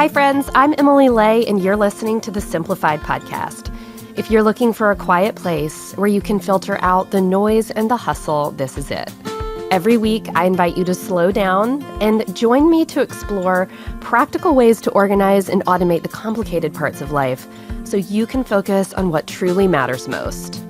Hi, friends. I'm Emily Lay, and you're listening to the Simplified Podcast. If you're looking for a quiet place where you can filter out the noise and the hustle, this is it. Every week, I invite you to slow down and join me to explore practical ways to organize and automate the complicated parts of life so you can focus on what truly matters most.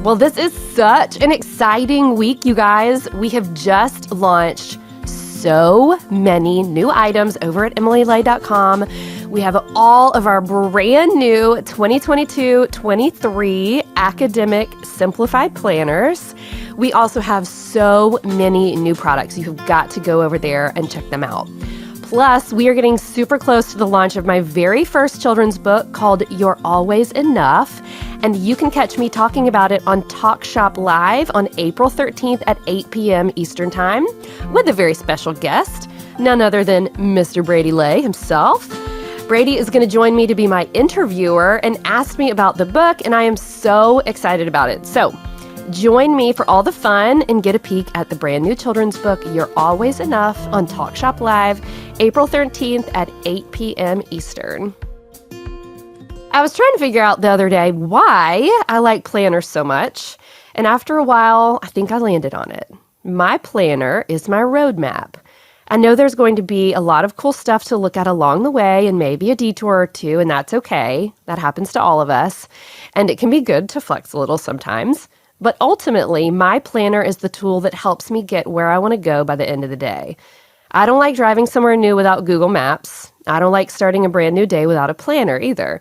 Well, this is such an exciting week, you guys. We have just launched so many new items over at emilylay.com. We have all of our brand new 2022-23 academic simplified planners. We also have so many new products. You've got to go over there and check them out. Plus, we are getting super close to the launch of my very first children's book called You're Always Enough. And you can catch me talking about it on Talk Shop Live on April 13th at 8 p.m. Eastern Time with a very special guest, none other than Mr. Brady Lay himself. Brady is going to join me to be my interviewer and ask me about the book, and I am so excited about it. So join me for all the fun and get a peek at the brand new children's book, You're Always Enough, on Talk Shop Live, April 13th at 8 p.m. Eastern. I was trying to figure out the other day why I like planners so much, and after a while, I think I landed on it. My planner is my roadmap. I know there's going to be a lot of cool stuff to look at along the way and maybe a detour or two, and that's okay. That happens to all of us, and it can be good to flex a little sometimes. But ultimately, my planner is the tool that helps me get where I want to go by the end of the day. I don't like driving somewhere new without Google Maps. I don't like starting a brand new day without a planner either,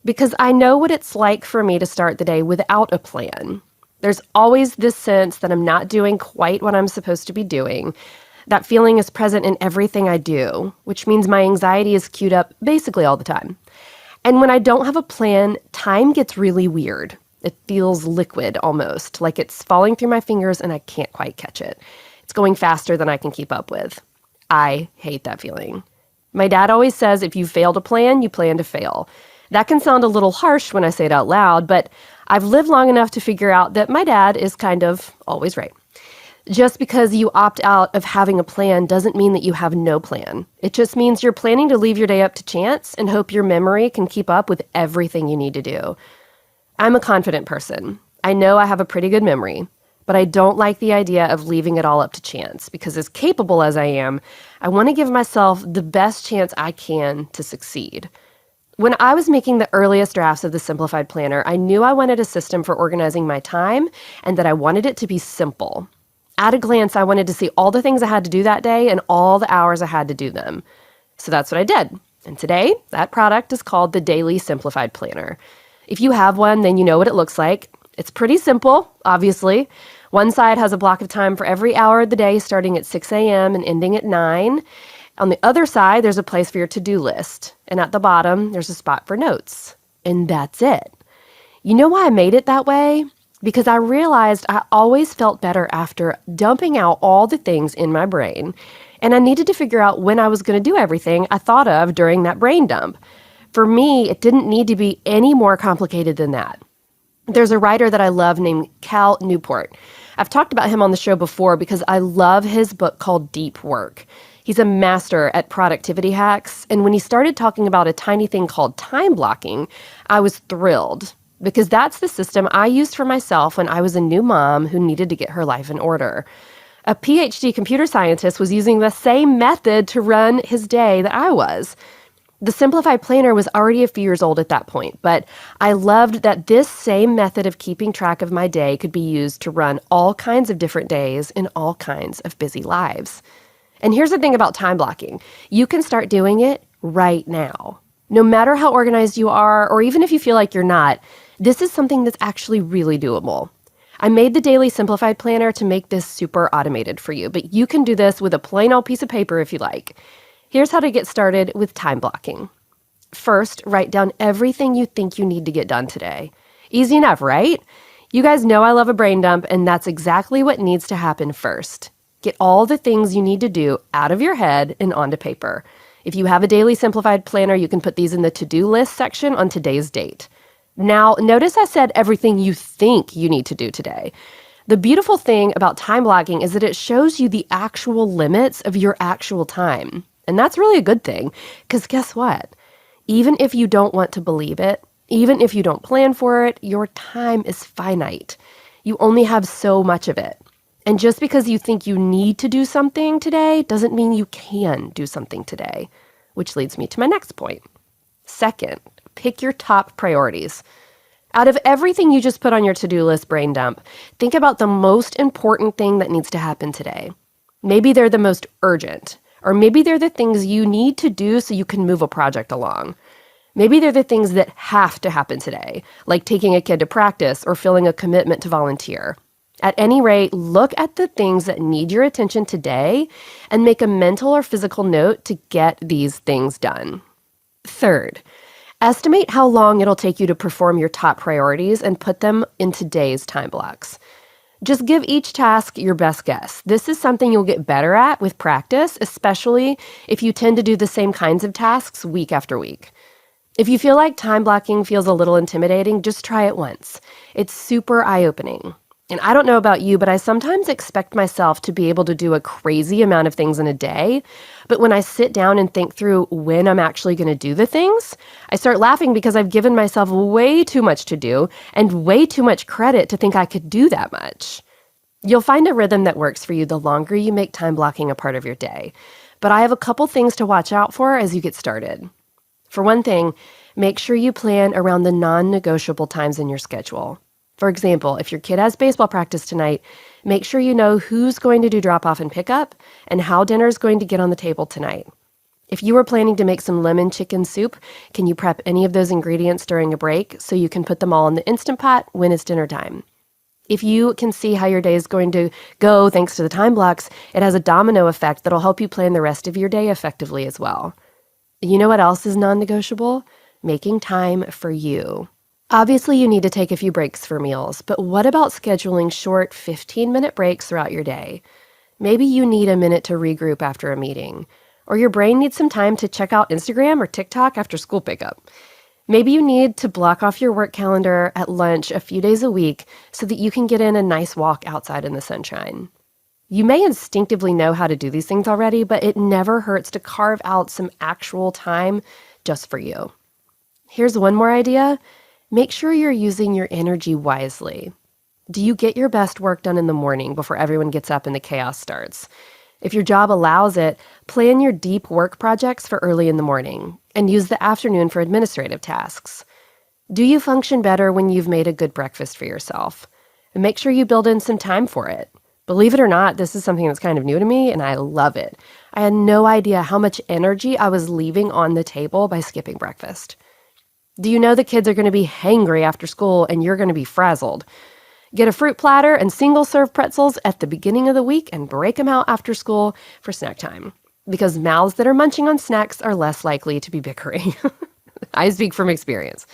because I know what it's like for me to start the day without a plan. There's always this sense that I'm not doing quite what I'm supposed to be doing. That feeling is present in everything I do, which means my anxiety is queued up basically all the time. And when I don't have a plan, time gets really weird. It feels liquid almost, like it's falling through my fingers and I can't quite catch it. It's going faster than I can keep up with. I hate that feeling. My dad always says if you fail to plan, you plan to fail. That can sound a little harsh when I say it out loud, but I've lived long enough to figure out that my dad is kind of always right. Just because you opt out of having a plan doesn't mean that you have no plan. It just means you're planning to leave your day up to chance and hope your memory can keep up with everything you need to do. I'm a confident person. I know I have a pretty good memory, but I don't like the idea of leaving it all up to chance because as capable as I am, I want to give myself the best chance I can to succeed. When I was making the earliest drafts of the Simplified Planner, I knew I wanted a system for organizing my time and that I wanted it to be simple. At a glance, I wanted to see all the things I had to do that day and all the hours I had to do them. So that's what I did. And today, that product is called the Daily Simplified Planner. If you have one, then you know what it looks like. It's pretty simple, obviously. One side has a block of time for every hour of the day starting at 6 a.m. and ending at 9. On the other side, there's a place for your to-do list. And at the bottom, there's a spot for notes. And that's it. You know why I made it that way? Because I realized I always felt better after dumping out all the things in my brain. And I needed to figure out when I was going to do everything I thought of during that brain dump. For me, it didn't need to be any more complicated than that. There's a writer that I love named Cal Newport. I've talked about him on the show before because I love his book called Deep Work. He's a master at productivity hacks, and when he started talking about a tiny thing called time blocking, I was thrilled because that's the system I used for myself when I was a new mom who needed to get her life in order. A PhD computer scientist was using the same method to run his day that I was. The Simplified Planner was already a few years old at that point, but I loved that this same method of keeping track of my day could be used to run all kinds of different days in all kinds of busy lives. And here's the thing about time blocking. You can start doing it right now. No matter how organized you are, or even if you feel like you're not, this is something that's actually really doable. I made the Daily Simplified Planner to make this super automated for you, but you can do this with a plain old piece of paper if you like. Here's how to get started with time blocking. First, write down everything you think you need to get done today. Easy enough, right? You guys know I love a brain dump, and that's exactly what needs to happen first. Get all the things you need to do out of your head and onto paper. If you have a Daily Simplified Planner, you can put these in the to-do list section on today's date. Now, notice I said everything you think you need to do today. The beautiful thing about time blocking is that it shows you the actual limits of your actual time. And that's really a good thing, because guess what? Even if you don't want to believe it, even if you don't plan for it, your time is finite. You only have so much of it. And just because you think you need to do something today doesn't mean you can do something today, which leads me to my next point. Second, pick your top priorities. Out of everything you just put on your to-do list brain dump, think about the most important thing that needs to happen today. Maybe they're the most urgent, or maybe they're the things you need to do so you can move a project along. Maybe they're the things that have to happen today, like taking a kid to practice or filling a commitment to volunteer. At any rate, look at the things that need your attention today and make a mental or physical note to get these things done. Third, estimate how long it'll take you to perform your top priorities and put them in today's time blocks. Just give each task your best guess. This is something you'll get better at with practice, especially if you tend to do the same kinds of tasks week after week. If you feel like time blocking feels a little intimidating, just try it once. It's super eye-opening. And I don't know about you, but I sometimes expect myself to be able to do a crazy amount of things in a day. But when I sit down and think through when I'm actually going to do the things, I start laughing because I've given myself way too much to do and way too much credit to think I could do that much. You'll find a rhythm that works for you the longer you make time blocking a part of your day. But I have a couple things to watch out for as you get started. For one thing, make sure you plan around the non-negotiable times in your schedule. For example, if your kid has baseball practice tonight, make sure you know who's going to do drop-off and pickup and how dinner is going to get on the table tonight. If you were planning to make some lemon chicken soup, can you prep any of those ingredients during a break so you can put them all in the Instant Pot when it's dinner time? If you can see how your day is going to go thanks to the time blocks, it has a domino effect that'll help you plan the rest of your day effectively as well. You know what else is non-negotiable? Making time for you. Obviously, you need to take a few breaks for meals, but what about scheduling short 15-minute breaks throughout your day? Maybe you need a minute to regroup after a meeting, or your brain needs some time to check out Instagram or TikTok after school pickup. Maybe you need to block off your work calendar at lunch a few days a week so that you can get in a nice walk outside in the sunshine. You may instinctively know how to do these things already, but it never hurts to carve out some actual time just for you. Here's one more idea. Make sure you're using your energy wisely. Do you get your best work done in the morning before everyone gets up and the chaos starts? If your job allows it, plan your deep work projects for early in the morning and use the afternoon for administrative tasks. Do you function better when you've made a good breakfast for yourself? And make sure you build in some time for it. Believe it or not, this is something that's kind of new to me, and I love it. I had no idea how much energy I was leaving on the table by skipping breakfast. Do you know the kids are going to be hangry after school and you're going to be frazzled? Get a fruit platter and single-serve pretzels at the beginning of the week and break them out after school for snack time. Because mouths that are munching on snacks are less likely to be bickering. I speak from experience.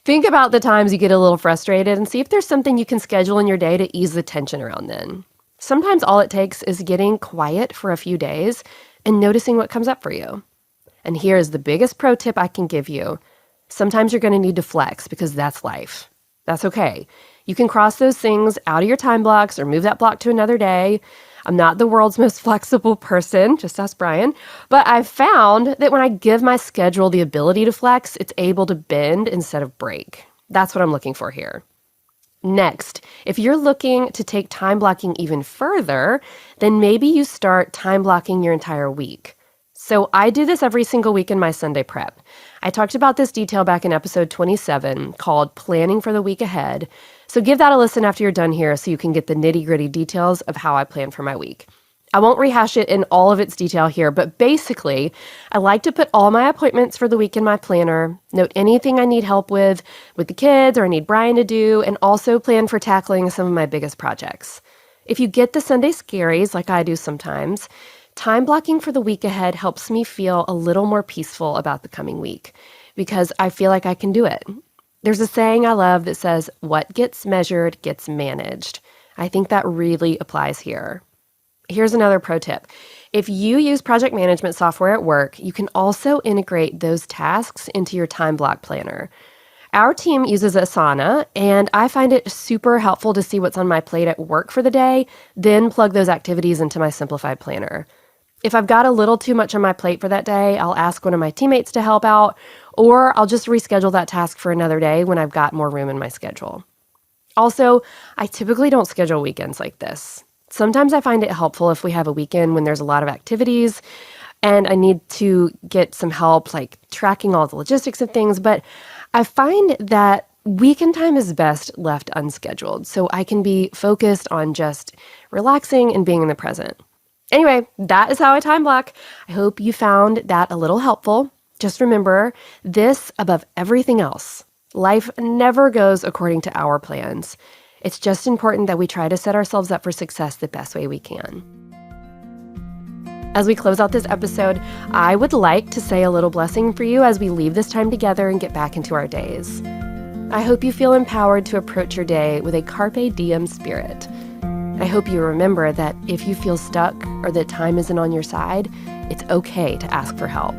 Think about the times you get a little frustrated and see if there's something you can schedule in your day to ease the tension around then. Sometimes all it takes is getting quiet for a few days and noticing what comes up for you. And here's the biggest pro tip I can give you. Sometimes you're going to need to flex because that's life. That's okay. You can cross those things out of your time blocks or move that block to another day. I'm not the world's most flexible person, just ask Brian, but I've found that when I give my schedule the ability to flex, it's able to bend instead of break. That's what I'm looking for here. Next, if you're looking to take time blocking even further, then maybe you start time blocking your entire week. So I do this every single week in my Sunday prep. I talked about this detail back in episode 27 called Planning for the Week Ahead. So give that a listen after you're done here so you can get the nitty-gritty details of how I plan for my week. I won't rehash it in all of its detail here, but basically, I like to put all my appointments for the week in my planner, note anything I need help with the kids or I need Brian to do, and also plan for tackling some of my biggest projects. If you get the Sunday scaries like I do sometimes, time blocking for the week ahead helps me feel a little more peaceful about the coming week because I feel like I can do it. There's a saying I love that says, what gets measured gets managed. I think that really applies here. Here's another pro tip. If you use project management software at work, you can also integrate those tasks into your time block planner. Our team uses Asana, and I find it super helpful to see what's on my plate at work for the day, then plug those activities into my Simplified Planner. If I've got a little too much on my plate for that day, I'll ask one of my teammates to help out, or I'll just reschedule that task for another day when I've got more room in my schedule. Also, I typically don't schedule weekends like this. Sometimes I find it helpful if we have a weekend when there's a lot of activities and I need to get some help, like tracking all the logistics of things, but I find that weekend time is best left unscheduled, so I can be focused on just relaxing and being in the present. Anyway, that is how I time block. I hope you found that a little helpful. Just remember this above everything else. Life never goes according to our plans. It's just important that we try to set ourselves up for success the best way we can. As we close out this episode, I would like to say a little blessing for you as we leave this time together and get back into our days. I hope you feel empowered to approach your day with a carpe diem spirit. I hope you remember that if you feel stuck or that time isn't on your side, it's okay to ask for help.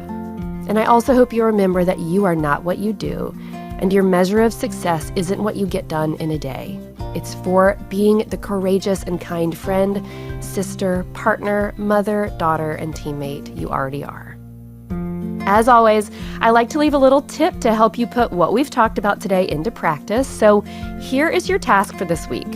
And I also hope you remember that you are not what you do, and your measure of success isn't what you get done in a day. It's for being the courageous and kind friend, sister, partner, mother, daughter, and teammate you already are. As always, I like to leave a little tip to help you put what we've talked about today into practice. So here is your task for this week.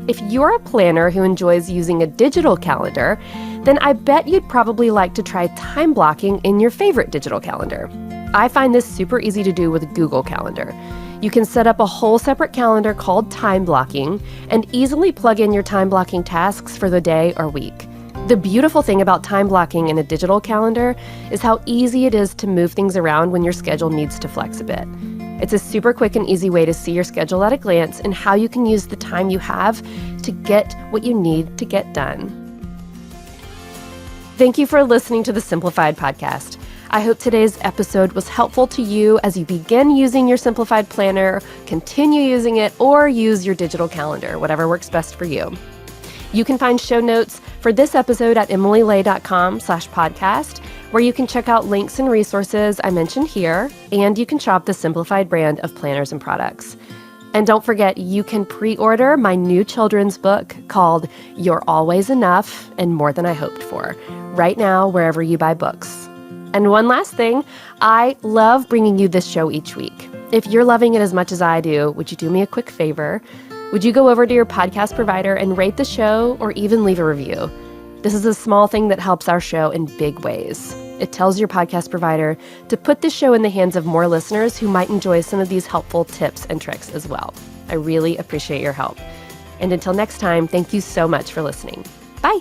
If you're a planner who enjoys using a digital calendar, then I bet you'd probably like to try time blocking in your favorite digital calendar. I find this super easy to do with Google Calendar. You can set up a whole separate calendar called time blocking and easily plug in your time blocking tasks for the day or week. The beautiful thing about time blocking in a digital calendar is how easy it is to move things around when your schedule needs to flex a bit. It's a super quick and easy way to see your schedule at a glance and how you can use the time you have to get what you need to get done. Thank you for listening to the Simplified podcast. I hope today's episode was helpful to you as you begin using your Simplified Planner, continue using it, or use your digital calendar, whatever works best for you. You can find show notes for this episode at emilylay.com/podcast, where you can check out links and resources I mentioned here, and you can shop the Simplified brand of planners and products. And don't forget, you can pre-order my new children's book called You're Always Enough and More Than I Hoped For, right now wherever you buy books. And one last thing, I love bringing you this show each week. If you're loving it as much as I do, would you do me a quick favor? Would you go over to your podcast provider and rate the show or even leave a review? This is a small thing that helps our show in big ways. It tells your podcast provider to put this show in the hands of more listeners who might enjoy some of these helpful tips and tricks as well. I really appreciate your help. And until next time, thank you so much for listening. Bye.